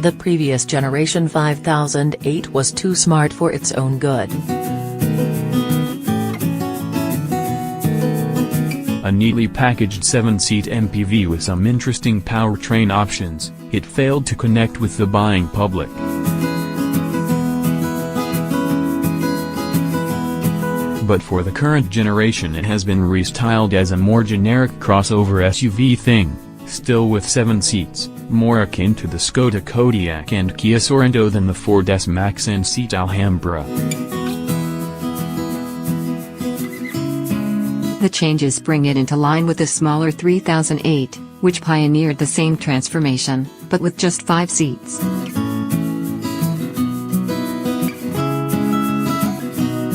The previous generation 5008 was too smart for its own good. A neatly packaged 7-seat MPV with some interesting powertrain options, it failed to connect with the buying public. But for the current generation it has been restyled as a more generic crossover SUV thing, still with 7 seats, more akin to the Skoda Kodiaq and Kia Sorento than the Ford S-Max and Seat Alhambra. The changes bring it into line with the smaller 3008, which pioneered the same transformation, but with just 5 seats.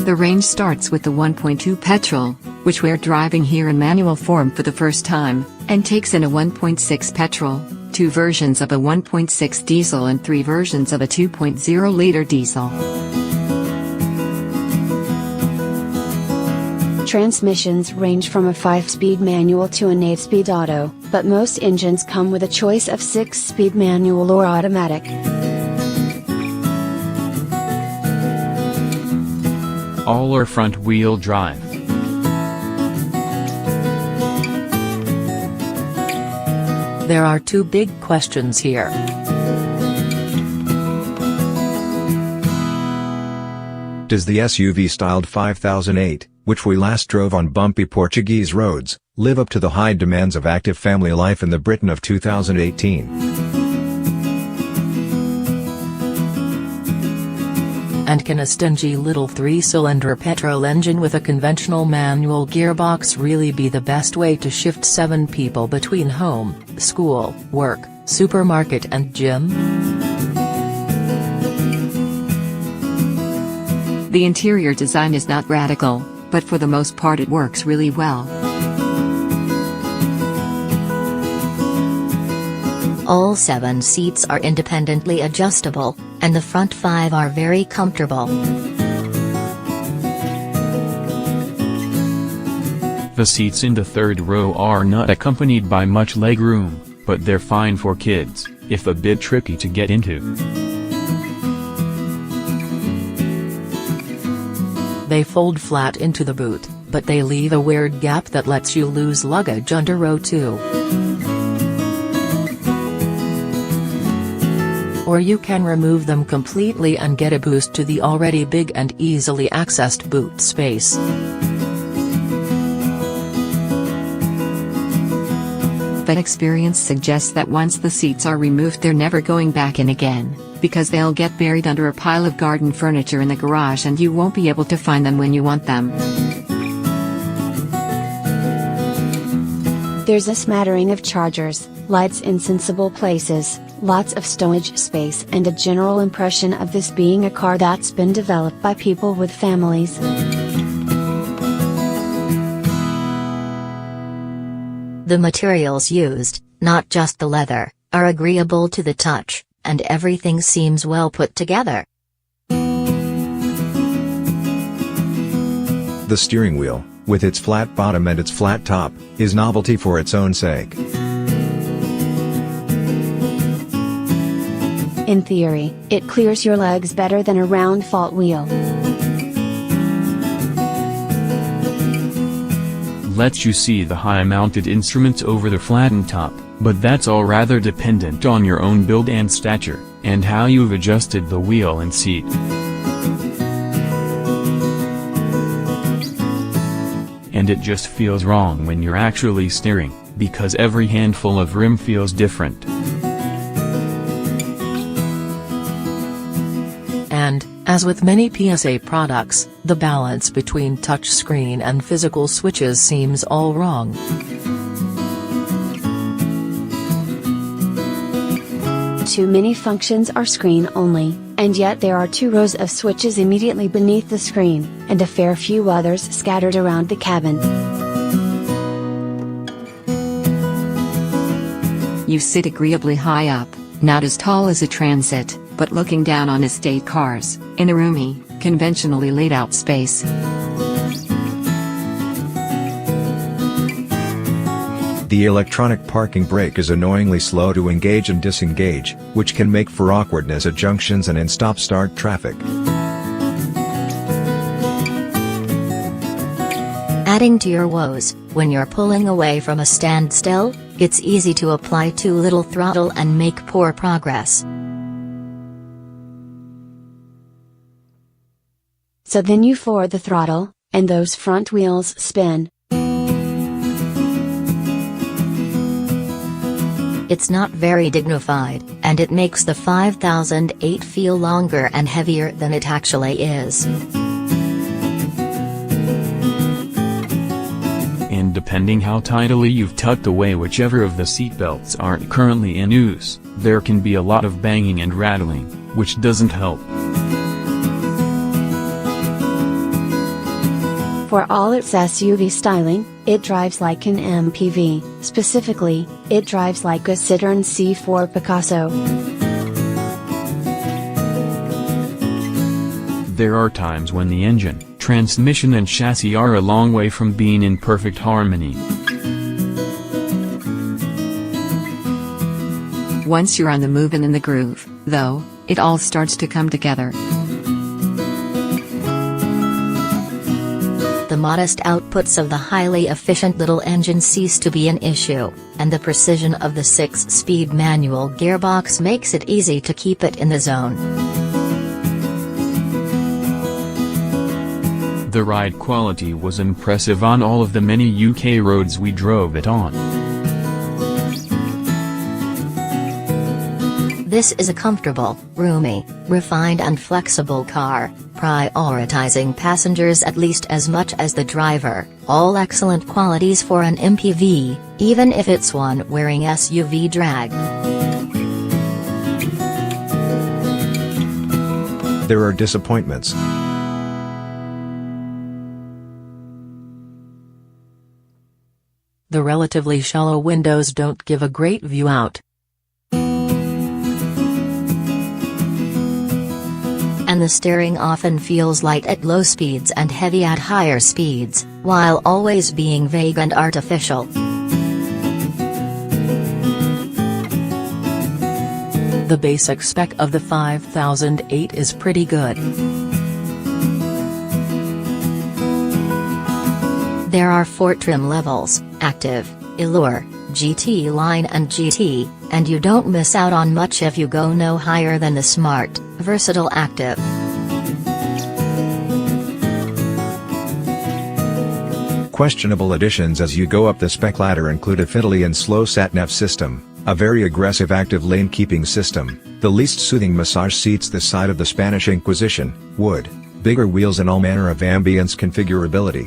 The range starts with the 1.2 petrol, which we're driving here in manual form for the first time, and takes in a 1.6 petrol, 2 versions of a 1.6 diesel and 3 versions of a 2.0-liter diesel. Transmissions range from a 5-speed manual to an 8-speed auto, but most engines come with a choice of 6-speed manual or automatic. All are front-wheel drive. There are 2 big questions here. Does the SUV-styled 5008, which we last drove on bumpy Portuguese roads, live up to the high demands of active family life in the Britain of 2018? And can a stingy little 3-cylinder petrol engine with a conventional manual gearbox really be the best way to shift 7 people between home, school, work, supermarket and gym? The interior design is not radical, but for the most part it works really well. All 7 seats are independently adjustable, and the front 5 are very comfortable. The seats in the 3rd row are not accompanied by much legroom, but they're fine for kids, if a bit tricky to get into. They fold flat into the boot, but they leave a weird gap that lets you lose luggage under row 2. Or you can remove them completely and get a boost to the already big and easily accessed boot space. But experience suggests that once the seats are removed they're never going back in again, because they'll get buried under a pile of garden furniture in the garage and you won't be able to find them when you want them. There's a smattering of chargers, lights in sensible places, lots of stowage space and a general impression of this being a car that's been developed by people with families. The materials used, not just the leather, are agreeable to the touch, and everything seems well put together. The steering wheel, with its flat bottom and its flat top, is novelty for its own sake. In theory, it clears your legs better than a round fault wheel. Lets you see the high-mounted instruments over the flattened top, but that's all rather dependent on your own build and stature, and how you've adjusted the wheel and seat. And it just feels wrong when you're actually steering, because every handful of rim feels different. And, as with many PSA products, the balance between touchscreen and physical switches seems all wrong. Too many functions are screen only, and yet there are 2 rows of switches immediately beneath the screen, and a fair few others scattered around the cabin. You sit agreeably high up, not as tall as a Transit, but looking down on estate cars, in a roomy, conventionally laid out space. The The electronic parking brake is annoyingly slow to engage and disengage, which can make for awkwardness at junctions and in stop-start traffic. Adding to your woes, when you're pulling away from a standstill, it's easy to apply too little throttle and make poor progress. So then you floor the throttle, and those front wheels spin. It's not very dignified, and it makes the 5008 feel longer and heavier than it actually is. And depending how tidily you've tucked away whichever of the seatbelts aren't currently in use, there can be a lot of banging and rattling, which doesn't help. For all its SUV styling, it drives like an MPV, specifically, it drives like a Citroën C4 Picasso. There are times when the engine, transmission and chassis are a long way from being in perfect harmony. Once you're on the move and in the groove, though, it all starts to come together. The modest outputs of the highly efficient little engine cease to be an issue, and the precision of the 6-speed manual gearbox makes it easy to keep it in the zone. The ride quality was impressive on all of the many UK roads we drove it on. This is a comfortable, roomy, refined and flexible car, prioritizing passengers at least as much as the driver, all excellent qualities for an MPV, even if it's one wearing SUV drag. There are disappointments. The relatively shallow windows don't give a great view out. And the steering often feels light at low speeds and heavy at higher speeds, while always being vague and artificial. The basic spec of the 5008 is pretty good. There are 4 trim levels: Active, Allure, GT Line and GT, and you don't miss out on much if you go no higher than the Smart, Versatile Active. Questionable additions as you go up the spec ladder include a fiddly and slow sat-nav system, a very aggressive active lane keeping system, the least soothing massage seats this side of the Spanish Inquisition, wood, bigger wheels and all manner of ambience configurability.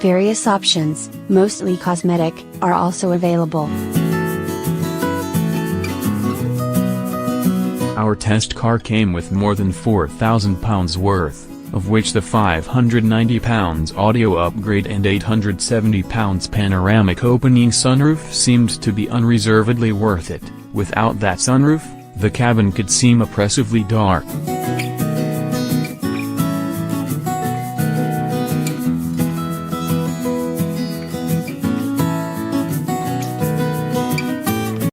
Various options, mostly cosmetic, are also available. Our test car came with more than £4,000 worth, of which the £590 audio upgrade and £870 panoramic opening sunroof seemed to be unreservedly worth it. Without that sunroof, the cabin could seem oppressively dark.